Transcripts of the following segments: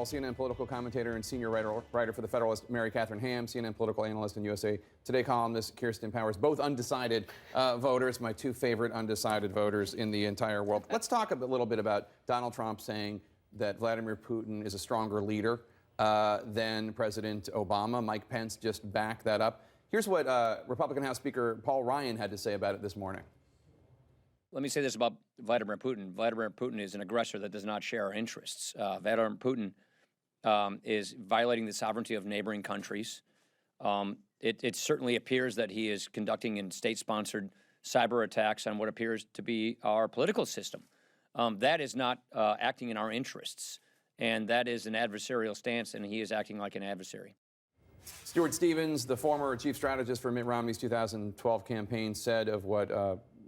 CNN political commentator and senior writer for The Federalist, Mary Catherine Ham, CNN political analyst and USA Today columnist Kirsten Powers, both undecided voters, my two favorite undecided voters in the entire world. Let's talk a little bit about Donald Trump saying that Vladimir Putin is a stronger leader than President Obama. Mike Pence just backed that up. Here's what Republican House Speaker Paul Ryan had to say about it this morning. Let me say this about Vladimir Putin. Vladimir Putin is an aggressor that does not share our interests. Vladimir Putin is violating the sovereignty of neighboring countries. It certainly appears that he is conducting in state-sponsored cyber attacks on what appears to be our political system. That is not acting in our interests, and that is an adversarial stance, and he is acting like an adversary. Stuart Stevens, the former chief strategist for Mitt Romney's 2012 campaign, said of what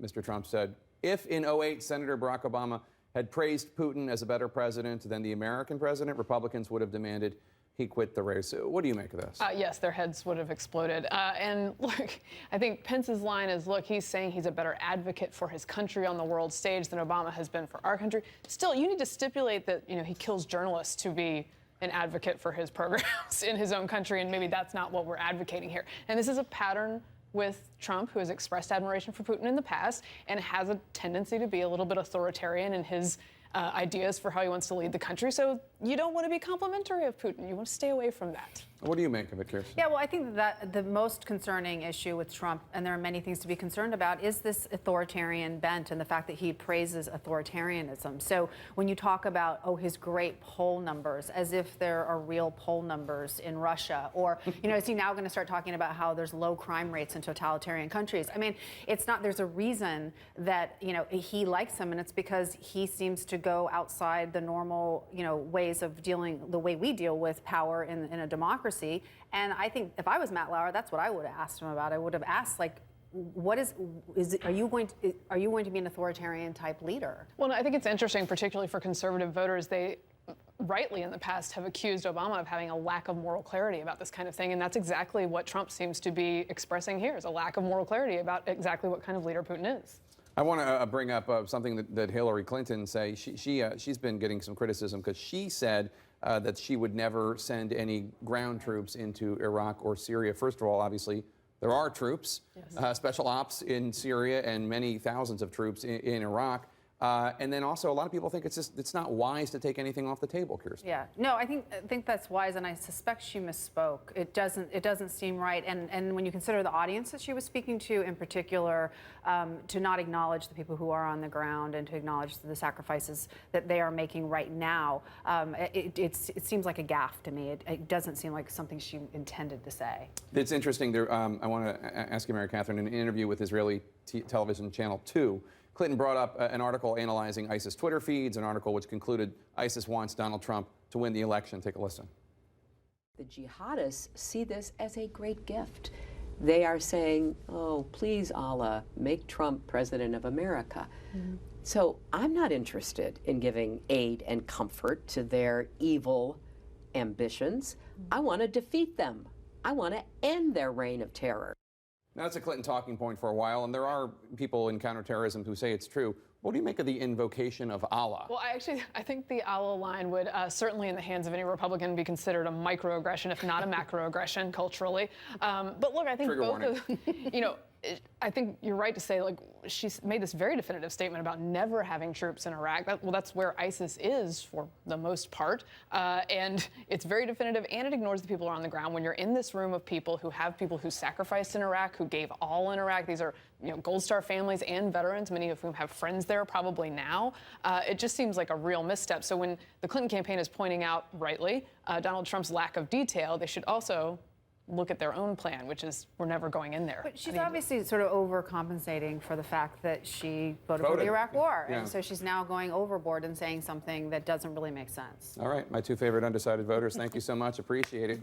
Mr. Trump said, if in 2008 Senator Barack Obama had praised Putin as a better president than the American president, Republicans would have demanded he quit the race. What do you make of this? Yes, their heads would have exploded. And look, I think Pence's line is, look, he's saying he's a better advocate for his country on the world stage than Obama has been for our country. Still, you need to stipulate that, he kills journalists to be an advocate for his programs in his own country, and maybe that's not what we're advocating here. And this is a pattern with Trump, who has expressed admiration for Putin in the past and has a tendency to be a little bit authoritarian in his ideas for how he wants to lead the country. So you don't want to be complimentary of Putin. You want to stay away from that. What do you make of it, Kirsten? Yeah, well, I think that the most concerning issue with Trump, and there are many things to be concerned about, is this authoritarian bent and the fact that he praises authoritarianism. So when you talk about, his great poll numbers, as if there are real poll numbers in Russia, or, is he now going to start talking about how there's low crime rates in totalitarian countries? I mean, it's not, there's a reason that, he likes him, and it's because he seems to go outside the normal, ways of dealing, the way we deal with power in a democracy. And I think if I was Matt Lauer, that's what I would have asked him about. I would have asked, like, are you going to be an authoritarian type leader? Well, I think it's interesting, particularly for conservative voters. They rightly in the past have accused Obama of having a lack of moral clarity about this kind of thing, and that's exactly what Trump seems to be expressing here, is a lack of moral clarity about exactly what kind of leader Putin is. I want to bring up something that Hillary Clinton said. She's been getting some criticism because she said that she would never send any ground troops into Iraq or Syria. First of all, obviously, there are troops, yes. Special ops in Syria, and many thousands of troops in Iraq. And then also, a lot of people think it's not wise to take anything off the table, Kirsten. Yeah, no, I think that's wise, and I suspect she misspoke. It doesn't seem right, and when you consider the audience that she was speaking to, in particular, to not acknowledge the people who are on the ground and to acknowledge the sacrifices that they are making right now, it seems like a gaffe to me. It doesn't seem like something she intended to say. It's interesting. I want to ask you, Mary Catherine, in an interview with Israeli television Channel 2. Clinton brought up an article analyzing ISIS Twitter feeds, an article which concluded ISIS wants Donald Trump to win the election. Take a listen. The jihadists see this as a great gift. They are saying, oh, please, Allah, make Trump president of America. Mm-hmm. So I'm not interested in giving aid and comfort to their evil ambitions. Mm-hmm. I want to defeat them. I want to end their reign of terror. Now, that's a Clinton talking point for a while, and there are people in counterterrorism who say it's true. What do you make of the invocation of Allah? Well, I think the Allah line would certainly, in the hands of any Republican, be considered a microaggression, if not a macroaggression, culturally. But look, I think I think you're right to say, like, she's made this very definitive statement about never having troops in Iraq. That's where ISIS is for the most part. And it's very definitive, and it ignores the people who are on the ground. When you're in this room of people who sacrificed in Iraq, who gave all in Iraq, these are Gold Star families and veterans, many of whom have friends there probably now. It just seems like a real misstep. So when the Clinton campaign is pointing out, rightly, Donald Trump's lack of detail, they should also look at their own plan, which is we're never going in there. But she's obviously sort of overcompensating for the fact that she voted for the Iraq War. Yeah. And so she's now going overboard and saying something that doesn't really make sense. All right, my two favorite undecided voters. Thank you so much. Appreciate it.